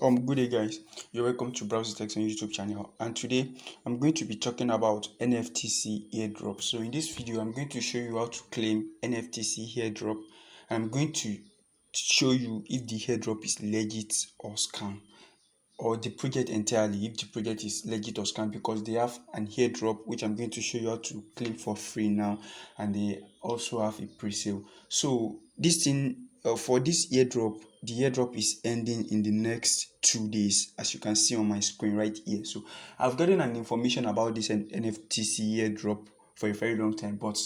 Good day, guys. You're welcome to Browse Text on YouTube channel. And today, I'm going to be talking about NFTC airdrop. So in this video, I'm going to show you how to claim NFTC airdrop. I'm going to show you if the airdrop is legit or scam, or the project entirely, if the project is legit or scam, because they have an airdrop which I'm going to show you how to claim for free now, and they also have a pre-sale. So this thing, for this airdrop, the airdrop is ending in the next 2 days, as you can see on my screen right here. So I've gotten an information about this NFTC airdrop for a very long time, but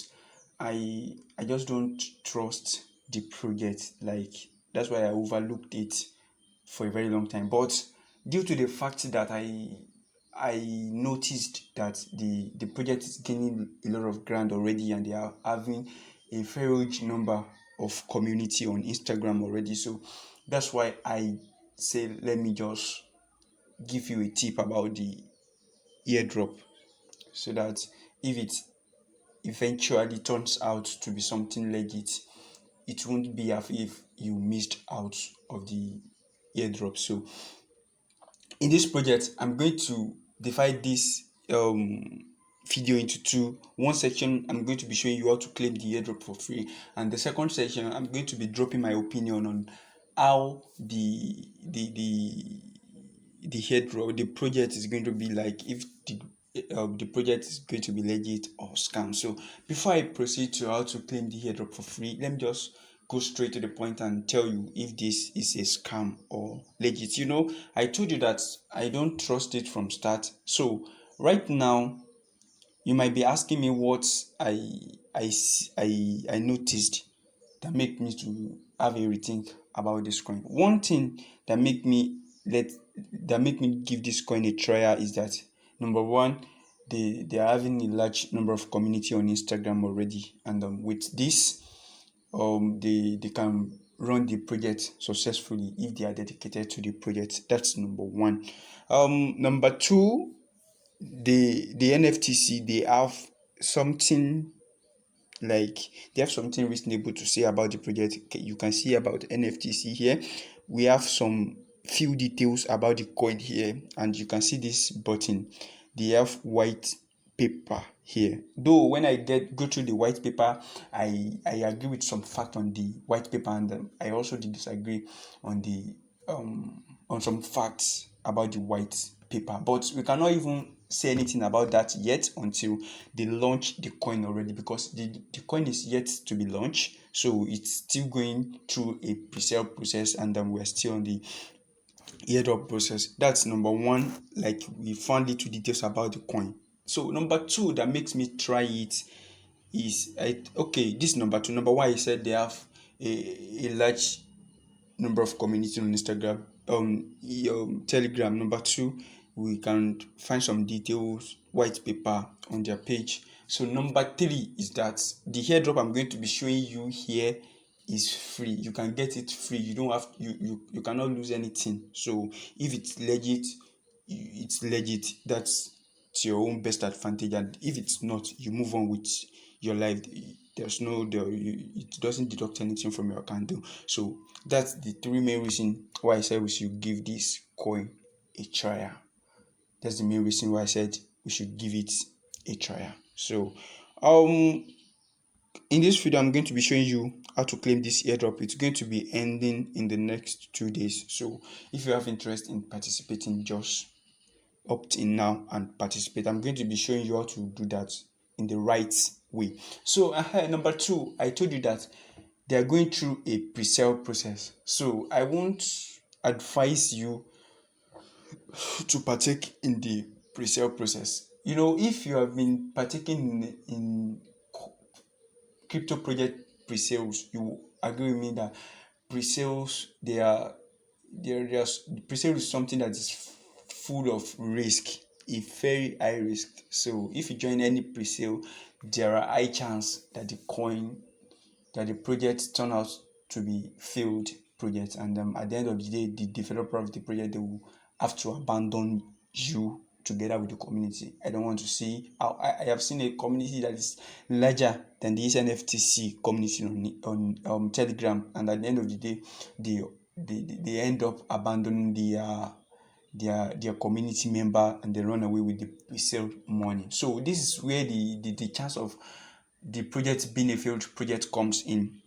I just don't trust the project. Like, that's why I overlooked it for a very long time. But due to the fact that I noticed that the project is gaining a lot of ground already, and they are having a very huge number of community on Instagram already. So that's why I say, let me just give you a tip about the airdrop, so that if it eventually turns out to be something legit, it won't be as if you missed out of the airdrop. So in this project, I'm going to divide this video into two. One section, I'm going to be showing you how to claim the airdrop for free, and the second section, I'm going to be dropping my opinion on how the airdrop, the project is going to be, like, if the project is going to be legit or scam. So before I proceed to how to claim the airdrop for free, let me just go straight to the point and tell you if this is a scam or legit. I told you that I don't trust it from start. So right now, you might be asking me what I noticed that make me to have a rethink about this coin. One thing that let that make me give this coin a trial is that, number one, they are having a large number of community on Instagram already, and with this, they can run the project successfully if they are dedicated to the project. That's number one. Number two, the NFTC, something like they have something reasonable to say about the project. You can see about NFTC here. We have some few details about the coin here, and you can see this button. They have white paper here. Though when I go through the white paper, I agree with some fact on the white paper, and I also disagree on the on some facts about the white paper. But we cannot even say anything about that yet until they launch the coin already, because the coin is yet to be launched. So it's still going through a pre-sale process, and then we're still on the airdrop process. That's number one. Like, we found little details about the coin. So number two that makes me try it is, this number two. Number one, I said they have a large number of community on Instagram, Telegram. Number two, we can find some details, white paper on their page. So number three is that the airdrop I'm going to be showing you here is free. You can get it free. You don't have you cannot lose anything. So if it's legit, it's legit. That's to your own best advantage. And if it's not, you move on with your life. It doesn't deduct anything from your account though. So that's the three main reasons why I said we should give this coin a trial. That's the main reason why I said we should give it a trial. So in this video, I'm going to be showing you how to claim this airdrop. It's going to be ending in the next 2 days. So if you have interest in participating, just opt in now and participate. I'm going to be showing you how to do that in the right way. So number two, I told you that they are going through a pre-sale process. So I won't advise you to partake in the pre-sale process. If you have been partaking in crypto project pre-sales, you agree with me that pre-sales, pre-sale is something that is full of risk, a very high risk. So if you join any pre-sale, there are high chance that the project turn out to be failed project, and at the end of the day, the developer of the project, they will have to abandon you together with the community. I don't want to see. I have seen a community that is larger than the NFTC community on Telegram, and at the end of the day, they end up abandoning their community member, and they run away with the pre-sale money. So this is where the chance of the project being a failed project comes in.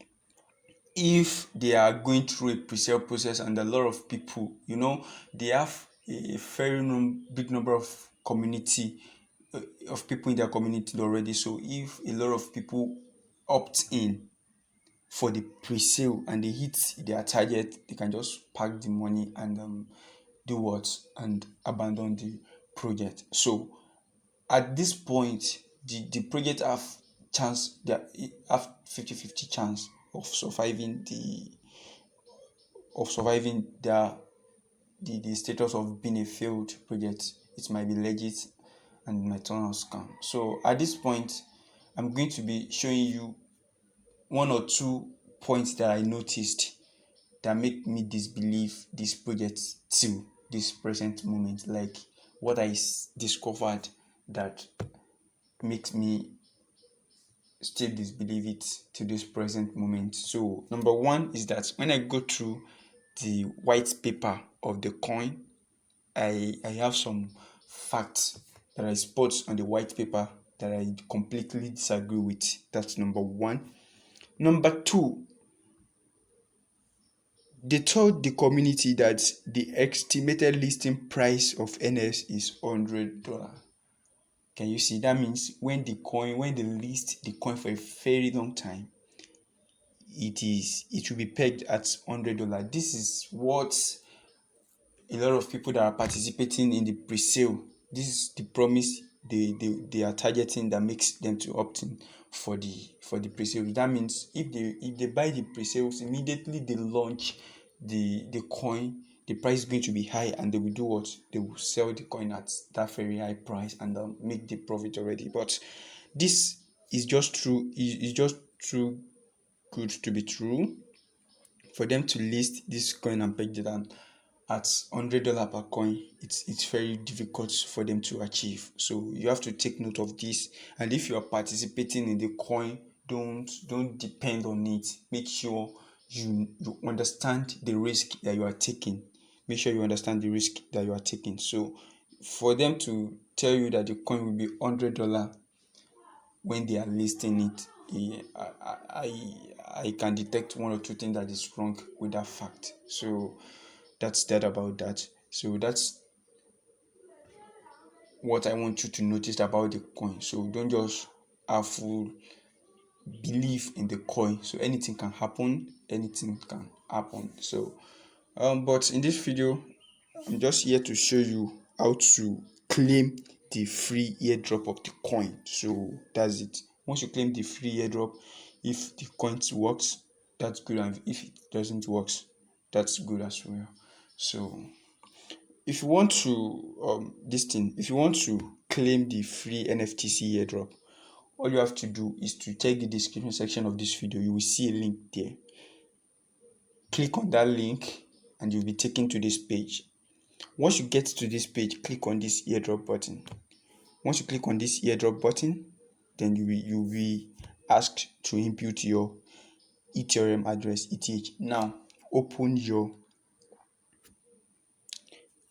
If they are going through a pre-sale process and a lot of people, they have a very big number of community of people in their community already. So if a lot of people opt in for the pre-sale and they hit their target, they can just pack the money and do what and abandon the project. So at this point, the project have 50-50 chance of surviving the status of being a failed project. It might be legit and it might turn out scam. So at this point, I'm going to be showing you one or two points that I noticed that make me disbelieve this project till this present moment. Like what I discovered that makes me still disbelieve it to this present moment. So number one is that when I go through the white paper of the coin, I have some facts that I spot on the white paper that I completely disagree with. That's number one. Number two, they told the community that the estimated listing price of NS is $100. Can you see? That means when they list the coin for a very long time, it will be pegged at $100. This is what a lot of people that are participating in the pre-sale, this is the promise they are targeting that makes them to opt in for the pre-sale. That means if they buy the pre-sales, immediately they launch the coin, the price is going to be high, and they will do what? They will sell the coin at that very high price and make the profit already. But this is just true. It's just too good to be true for them to list this coin and peg it down at $100 per coin. It's very difficult for them to achieve. So you have to take note of this. And if you are participating in the coin, don't depend on it. Make sure you understand the risk that you are taking. Make sure you understand the risk that you are taking. So for them to tell you that the coin will be $100 when they are listing it, I can detect one or two things that is wrong with that fact. So that's that about that. So that's what I want you to notice about the coin. So don't just have full belief in the coin. So anything can happen. So but in this video, I'm just here to show you how to claim the free airdrop of the coin. So that's it. Once you claim the free airdrop, if the coin works, that's good, and if it doesn't work, that's good as well. So if you want to if you want to claim the free NFTC airdrop, all you have to do is to check the description section of this video. You will see a link there. Click on that link and you'll be taken to this page. Once you get to this page, click on this airdrop button. Once you click on this airdrop button, then you'll be asked to input your Ethereum address, ETH. Now open your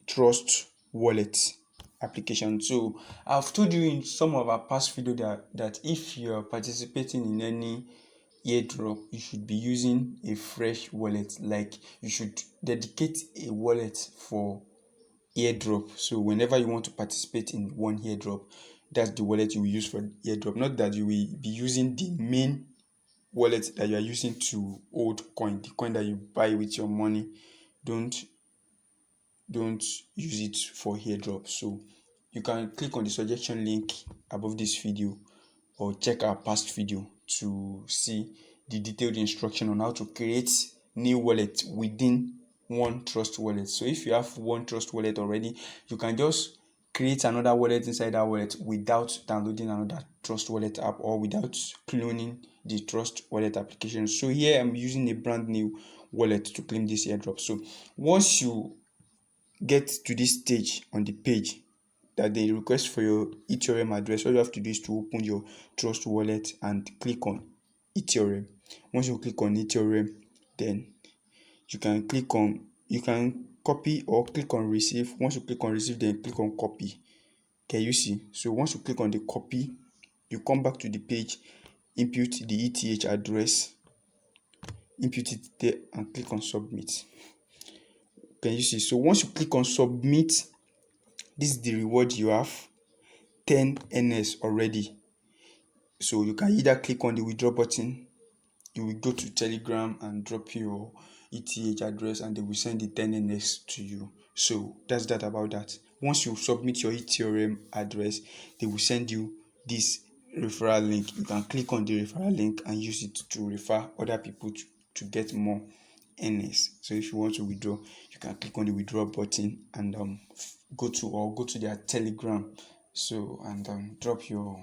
Trust Wallet application. So I've told you in some of our past video that if you are participating in any airdrop, you should be using a fresh wallet. Like you should dedicate a wallet for airdrop. So whenever you want to participate in one airdrop, that's the wallet you will use for airdrop. Not that you will be using the main wallet that you are using to hold coin, the coin that you buy with your money. Don't use it for airdrop. So you can click on the suggestion link above this video or check our past video to see the detailed instruction on how to create new wallet within one Trust Wallet. So if you have one Trust Wallet already, you can just create another wallet inside that wallet without downloading another Trust Wallet app or without cloning the Trust Wallet application. So here I'm using a brand new wallet to claim this airdrop. So once you get to this stage on the page that they request for your Ethereum address, all you have to do is to open your Trust Wallet and click on Ethereum. Once you click on Ethereum, then you can click on, you can copy or click on receive. Once you click on receive, then click on copy. Can you see? So once you click on the copy, you come back to the page, input the ETH address, input it there, and click on submit. Can you see? So once you click on submit, this is the reward you have, 10 NS already. So you can either click on the withdraw button, you will go to Telegram and drop your ETH address, and they will send the 10 NS to you. So that's that about that. Once you submit your Ethereum address, they will send you this referral link. You can click on the referral link and use it to refer other people to get more NS. So if you want to withdraw, you can click on the withdraw button and go to their Telegram. So and drop your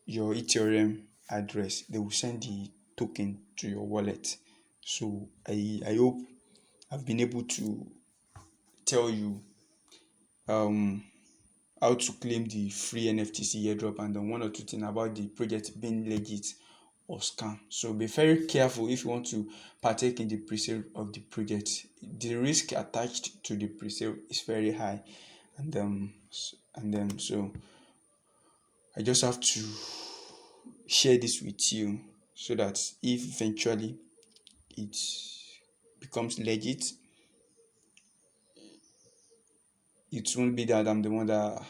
Ethereum address. They will send the token to your wallet. So I hope I've been able to tell you how to claim the free NFTC airdrop, and then one or two things about the project being legit or scam. So be very careful if you want to partake in the pre-sale of the project. The risk attached to the pre-sale is very high, and then so I just have to share this with you so that if eventually it becomes legit, it won't be that I'm the one that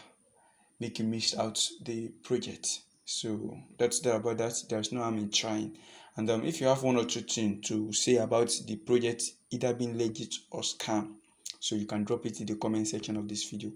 make you miss out the project. So that's that about that. There's no harm in trying. And if you have one or two things to say about the project either being legit or scam, so you can drop it in the comment section of this video.